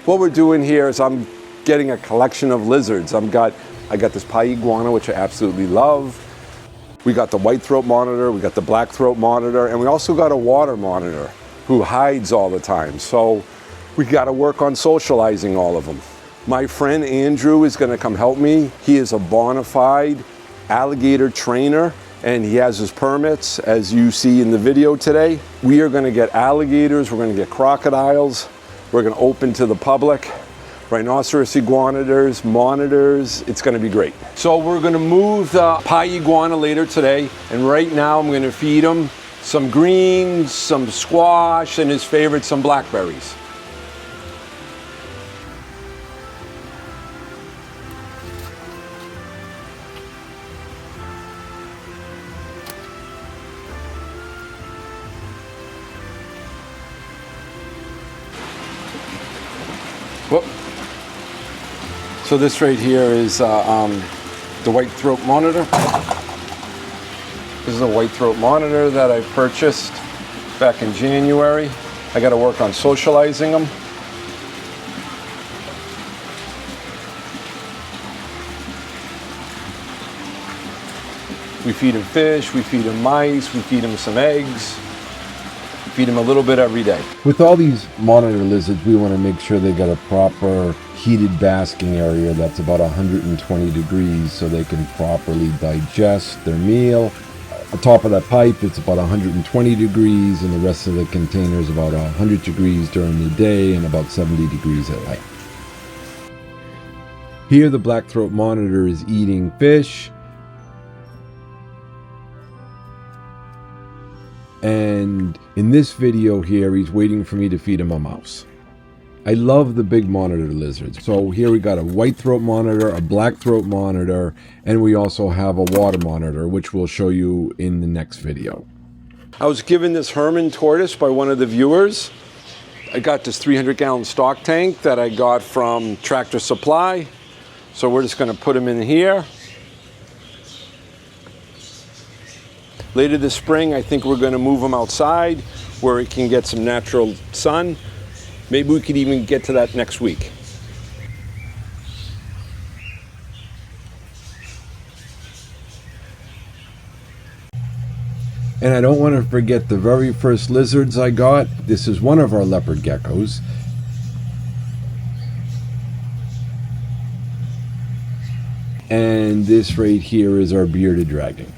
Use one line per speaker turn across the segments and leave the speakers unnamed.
What we're doing here is I'm getting a collection of lizards. I got this Pied Iguana, which I absolutely love. We got the white throat monitor, we got the black throat monitor, and we also got a water monitor who hides all the time. So we got to work on socializing all of them. My friend Andrew is going to come help me. He is a bona fide alligator trainer, and he has his permits, as you see in the video today. We are going to get alligators, we're going to get crocodiles, we're going to open to the public, rhinoceros iguanoders, monitors. It's going to be great. So we're going to move the Pied Iguana later today, and right now I'm going to feed him some greens, some squash, and his favorite, some blackberries. Whoop. So this right here is the white throat monitor. This is a white throat monitor that I purchased back in January. I got to work on socializing them. We feed him fish, we feed him mice, we feed him some eggs. Feed them a little bit every day.
With all these monitor lizards, we want to make sure they got a proper heated basking area that's about 120 degrees so they can properly digest their meal. On top of that pipe, it's about 120 degrees, and the rest of the container is about 100 degrees during the day and about 70 degrees at night. Here, the black throat monitor is eating fish. And in this video here, he's waiting for me to feed him a mouse. I love the big monitor lizards. So here we got a white throat monitor, a black throat monitor, and we also have a water monitor, which we'll show you in the next video.
I was given this Herman tortoise by one of the viewers. I got this 300-gallon stock tank that I got from Tractor Supply. So we're just going to put him in here. Later this spring, I think we're going to move him outside where he can get some natural sun. Maybe we could even get to that next week.
And I don't want to forget the very first lizards I got. This is one of our leopard geckos. And this right here is our bearded dragon.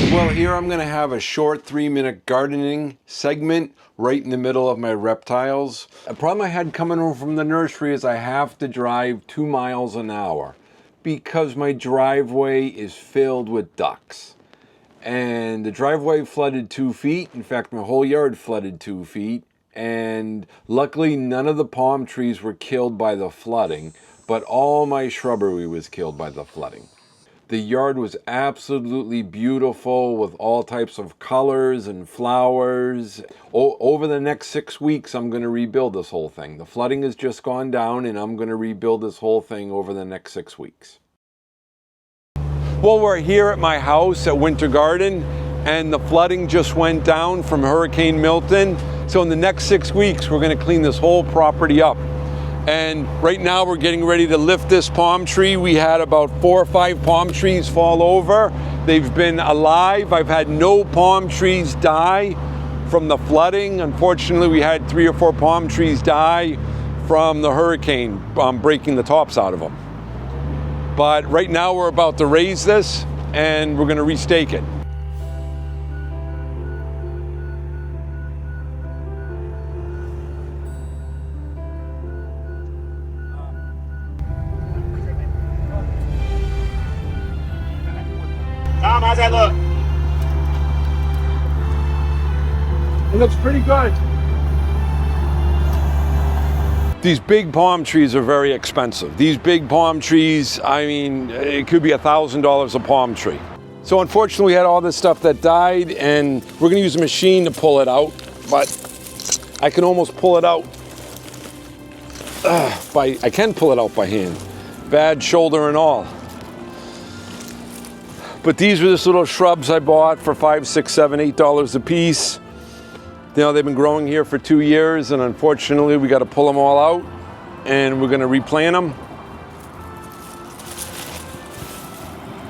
Well, here I'm going to have a short 3-minute gardening segment right in the middle of my reptiles. A problem I had coming home from the nursery is I have to drive 2 miles an hour because my driveway is filled with ducks. And the driveway flooded 2 feet. In fact, my whole yard flooded 2 feet. And luckily, none of the palm trees were killed by the flooding, but all my shrubbery was killed by the flooding. The yard was absolutely beautiful with all types of colors and flowers. Over the next 6 weeks, I'm going to rebuild this whole thing. The flooding has just gone down, and I'm going to rebuild this whole thing over the next 6 weeks. Well, we're here at my house at Winter Garden, and the flooding just went down from Hurricane Milton. So in the next 6 weeks, we're going to clean this whole property up. And right now we're getting ready to lift this palm tree. We had about 4 or 5 palm trees fall over. They've been alive. I've had no palm trees die from the flooding. Unfortunately, we had 3 or 4 palm trees die from the hurricane breaking the tops out of them. But right now we're about to raise this and we're going to restake it.
Tom, how's that look?
It looks pretty good. These big palm trees are very expensive. These big palm trees, I mean, it could be $1,000 a palm tree. So unfortunately, we had all this stuff that died, and we're gonna use a machine to pull it out, but I can almost pull it out I can pull it out by hand. Bad shoulder and all. But these were just little shrubs I bought for $5, $6, $7, $8 a piece. You know, they've been growing here for 2 years, and unfortunately we got to pull them all out, and we're going to replant them.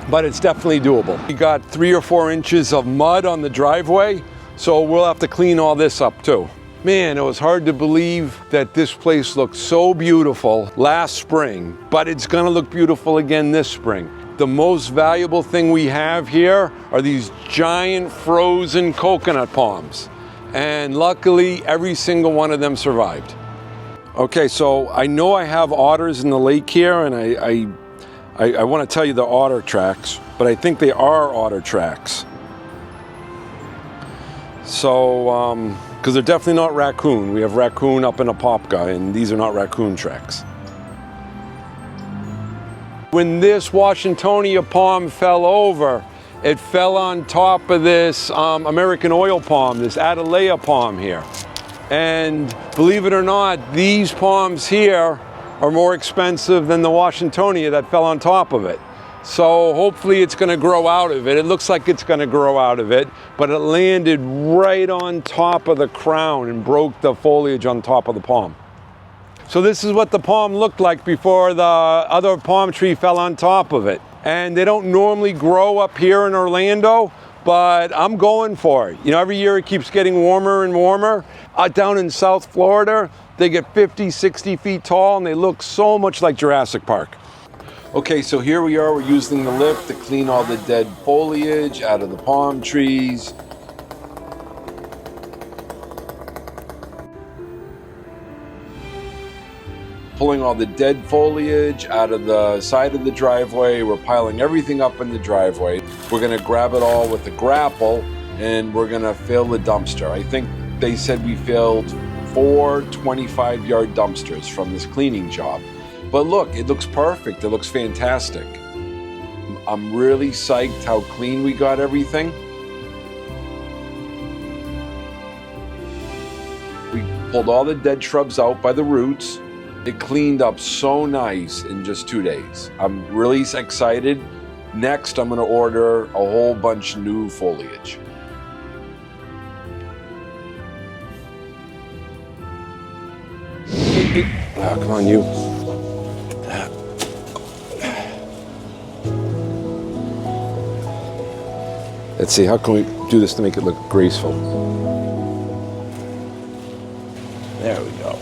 But it's definitely doable. We got 3 or 4 inches of mud on the driveway, so we'll have to clean all this up too. Man, it was hard to believe that this place looked so beautiful last spring, but it's gonna look beautiful again this spring. The most valuable thing we have here are these giant frozen coconut palms. And luckily, every single one of them survived. Okay, so I know I have otters in the lake here, and I want to tell you the otter tracks, but I think they are otter tracks. So, because they're definitely not raccoon. We have raccoon up in Apopka, and these are not raccoon tracks. When this Washingtonia palm fell over, it fell on top of this American oil palm, this Atalaya palm here. And believe it or not, these palms here are more expensive than the Washingtonia that fell on top of it. So hopefully it's going to grow out of it. It looks like it's going to grow out of it, but it landed right on top of the crown and broke the foliage on top of the palm. So this is what the palm looked like before the other palm tree fell on top of it. And they don't normally grow up here in Orlando, but I'm going for it. You know, every year it keeps getting warmer and warmer. Down in South Florida, they get 50, 60 feet tall, and they look so much like Jurassic Park. Okay, so here we are. We're using the lift to clean all the dead foliage out of the palm trees. Pulling all the dead foliage out of the side of the driveway. We're piling everything up in the driveway. We're gonna grab it all with a grapple, and we're gonna fill the dumpster. I think they said we filled 4 25-yard dumpsters from this cleaning job. But look, it looks perfect. It looks fantastic. I'm really psyched how clean we got everything. We pulled all the dead shrubs out by the roots. It cleaned up so nice in just 2 days. I'm really excited. Next, I'm gonna order a whole bunch of new foliage. Oh, come on, you. Let's see, how can we do this to make it look graceful? There we go.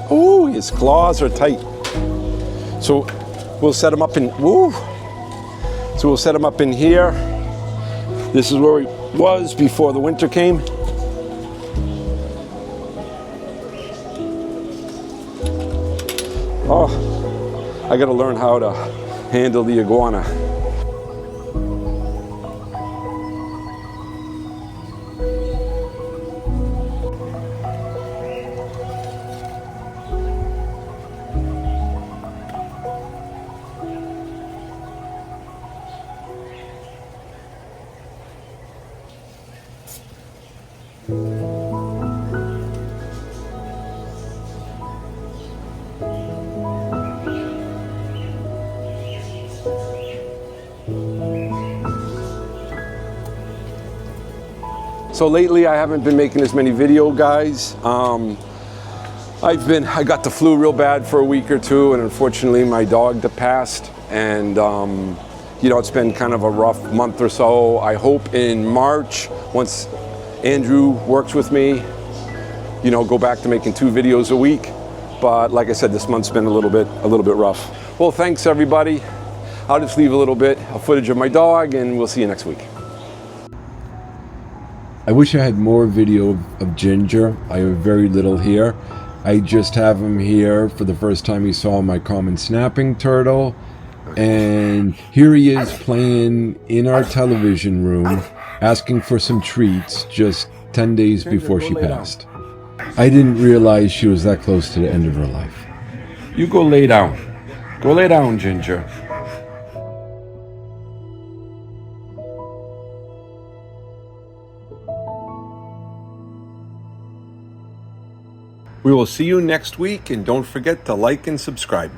Ooh, his claws are tight. So we'll set him up in, woo. So we'll set him up in here. This is where he was before the winter came. Oh, I gotta learn how to handle the iguana. So lately I haven't been making as many video guys. I got the flu real bad for a week or two, and unfortunately my dog passed, and you know, it's been kind of a rough month or so. I hope in March, once Andrew works with me, you know, go back to making 2 videos a week. But like I said, this month's been a little bit rough. Well, thanks everybody. I'll just leave a little bit of footage of my dog, and we'll see you next week.
I wish I had more video of Ginger. I have very little here. I just have him here for the first time he saw my common snapping turtle. And here he is playing in our television room, asking for some treats just 10 days before she passed. I didn't realize she was that close to the end of her life.
You go lay down. Go lay down, Ginger. We will see you next week, and don't forget to like and subscribe.